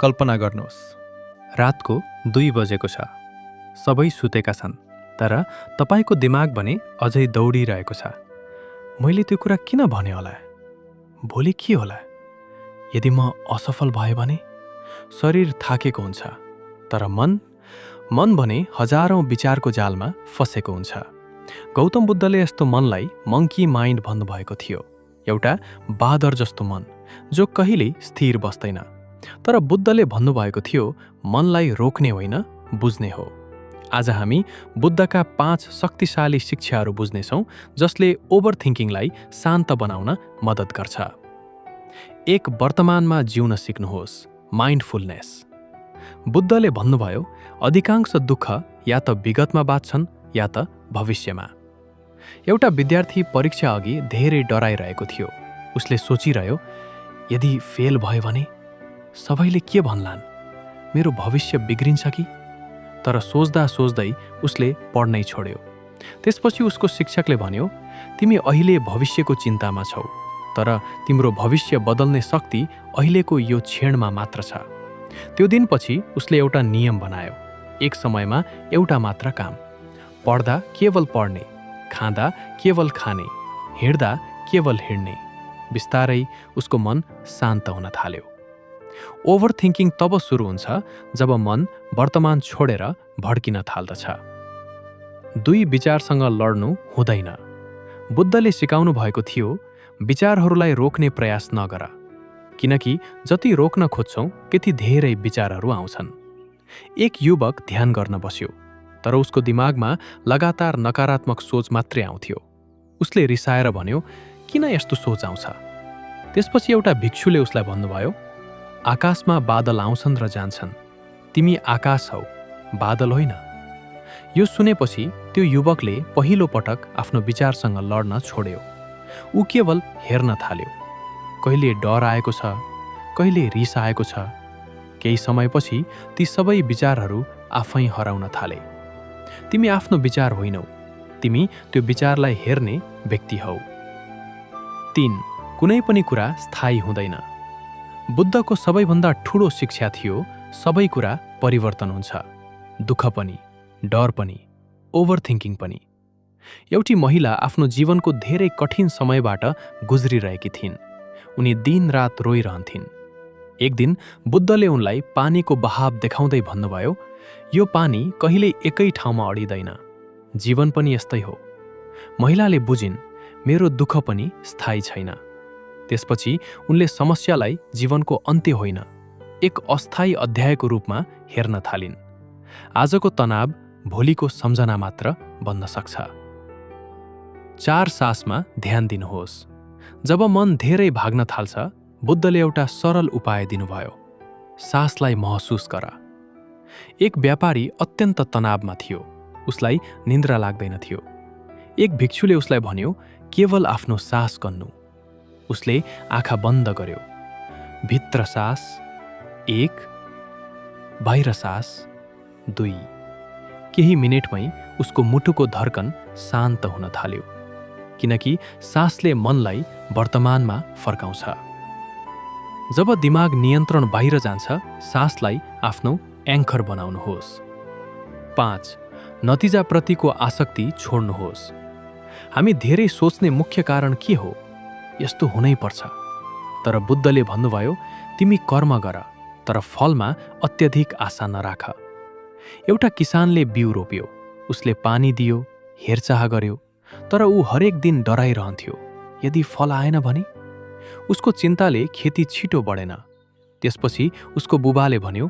कल्पना गर्नुहोस्, रातको 2 बजेको छ। सबै सुतेका छन्, तर तपाईको दिमाग भने अझै दौडिरहेको छ। मैले त्यो कुरा किन भने होला? भोलि के होला? यदि म असफल भए भने? शरीर थाकेको हुन्छ, तर मन भने हजारौं विचारको जालमा फसेको हुन्छ। गौतम बुद्धले यस्तो मनलाई मंकी माइन्ड भन्नुभएको थियो, एउटा बादर जस्तो मन जो कहिल्यै स्थिर बस्दैन। तर बुद्धले भन्नुभएको थियो, मनलाई रोक्ने होइन, बुझ्ने हो। आज हामी बुद्धका 5 शक्तिशाली शिक्षाहरू बुझ्नेछौँ जसले ओभरथिङ्किङलाई शान्त बनाउन मद्दत गर्छ। 1. वर्तमानमा जिउन सिक्नुहोस्, माइन्डफुलनेस। बुद्धले भन्नुभयो, अधिकांश दुःख या त विगतमा बाँच्छन् या त भविष्यमा। एउटा विद्यार्थी परीक्षा अघि धेरै डराइरहेको थियो। उसले सोचिरह्यो, यदि फेल भयो भने सबैले के भन्लान्? मेरो भविष्य बिग्रिन्छ कि? तर सोच्दा सोच्दै उसले पढ्नै छोड्यो। त्यसपछि उसको शिक्षकले भन्यो, तिमी अहिले भविष्यको चिन्तामा छौ, तर तिम्रो भविष्य बदल्ने शक्ति अहिलेको यो क्षणमा मात्र छ। त्यो दिनपछि उसले एउटा नियम बनायो, एक समयमा एउटा मात्र काम। पढ्दा केवल पढ्ने, खाँदा केवल खाने, हिँड्दा केवल हिँड्ने। बिस्तारै उसको मन शान्त हुन थाल्यो। ओभरथिङ्किङ तब सुरु हुन्छ जब मन वर्तमान छोडेर भड्किन थाल्दछ। 2 विचारसँग लड्नु हुँदैन। बुद्धले सिकाउनु भएको थियो, विचारहरूलाई रोक्ने प्रयास नगर, किनकि जति रोक्न खोज्छौँ त्यति धेरै विचारहरू आउँछन्। एक युवक ध्यान गर्न बस्यो, तर उसको दिमागमा लगातार नकारात्मक सोच मात्रै आउँथ्यो। उसले रिसाएर भन्यो, किन यस्तो सोच आउँछ? त्यसपछि एउटा भिक्षुले उसलाई भन्नुभयो, आकाशमा बादल आउँछन् र जान्छन्, तिमी आकाश हौ, बादल होइन। यो सुनेपछि त्यो युवकले पहिलो पटक आफ्नो विचारसँग लड्न छोड्यो। ऊ केवल हेर्न थाल्यो। कहिले डर आएको छ, कहिले रिस आएको छ। केही समयपछि ती सबै विचारहरू आफै हराउन थाले। तिमी आफ्नो विचार होइनौ, तिमी त्यो विचारलाई हेर्ने व्यक्ति हौ। 3. कुनै पनि कुरा स्थायी हुँदैन। बुद्धको सबैभन्दा ठूलो शिक्षा थियो, सबै कुरा परिवर्तन हुन्छ। दुःख पनि, डर पनि, ओभरथिङ्किङ पनि। एउटी महिला आफ्नो जीवनको धेरै कठिन समयबाट गुज्रिरहेकी थिइन्। उनी दिनरात रोइरहन्थिन्। एक दिन बुद्धले उनलाई पानीको बहाव देखाउँदै भन्नुभयो, यो पानी कहिल्यै एकै ठाउँमा अडिँदैन। जीवन पनि यस्तै हो। महिलाले बुझिन्, मेरो दुःख पनि स्थायी छैन। त्यसपछि उनले समस्यालाई जीवनको अन्त्य होइन, एक अस्थायी अध्यायको रूपमा हेर्न थालिन्। आजको तनाव भोलिको सम्झना मात्र बन्न सक्छ। 4 सासमा ध्यान दिनुहोस्। जब मन धेरै भाग्न थाल्छ, बुद्धले एउटा सरल उपाय दिनुभयो, सासलाई महसुस गर। एक व्यापारी अत्यन्त तनावमा थियो। उसलाई निन्द्रा लाग्दैन थियो। एक भिक्षुले उसलाई भन्यो, केवल आफ्नो सास गन्नु। उसले आँखा बन्द गर्यो। भित्र सास 1, बाहिर सास 2। केही मिनेटमै उसको मुटुको धड्कन शान्त हुन थाल्यो, किनकि सासले मनलाई वर्तमानमा फर्काउँछ। जब दिमाग नियन्त्रण बाहिर जान्छ, सासलाई आफ्नो एङ्कर बनाउनुहोस्। 5. नतिजाप्रतिको आसक्ति छोड्नुहोस्। हामी धेरै सोच्ने मुख्य कारण के हो? यस्तो हुनै पर्छ। तर बुद्धले भन्नुभयो, तिमी कर्म गर, तर फलमा अत्यधिक आशा नराख। एउटा किसानले बिउ रोप्यो। उसले पानी दियो, हेरचाह गर्यो, तर ऊ हरेक दिन डराइरहन्थ्यो, यदि फल आएन भने? उसको चिन्ताले खेती छिटो बढेन। त्यसपछि उसको बुबाले भन्यो,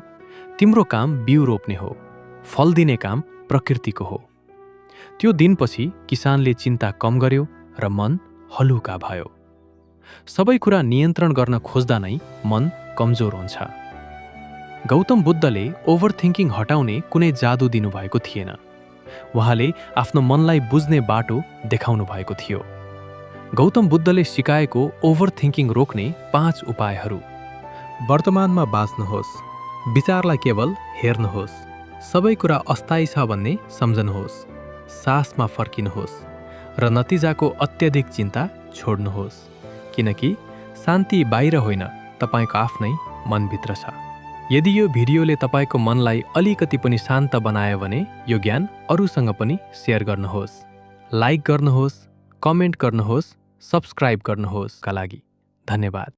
तिम्रो काम बिउ रोप्ने हो, फल दिने काम प्रकृतिको हो। त्यो दिनपछि किसानले चिन्ता कम गर्यो र मन हलुका भयो। सबै कुरा नियन्त्रण गर्न खोज्दा नै मन कमजोर हुन्छ। गौतम बुद्धले ओभरथिङ्किङ हटाउने कुनै जादु दिनुभएको थिएन। उहाँले आफ्नो मनलाई बुझ्ने बाटो देखाउनु भएको थियो। गौतम बुद्धले सिकाएको ओभरथिङ्किङ रोक्ने 5 उपायहरू। वर्तमानमा बाँच्नुहोस्। विचारलाई केवल हेर्नुहोस्। सबै कुरा अस्थायी छ भन्ने सम्झनुहोस्। सासमा फर्किनुहोस् र नतिजाको अत्यधिक चिन्ता छोड्नुहोस्, किनकि शान्ति बाहिर होइन, तपाईँको आफ्नै मनभित्र छ। यदि यो भिडियोले तपाईको मनलाई अलिकति पनि शान्त बनायो भने यो ज्ञान अरूसँग पनि शेयर गर्नुहोस्। लाइक गर्नुहोस्, कमेन्ट गर्नुहोस्, सब्स्क्राइब गर्नुहोस् का लागि धन्यवाद।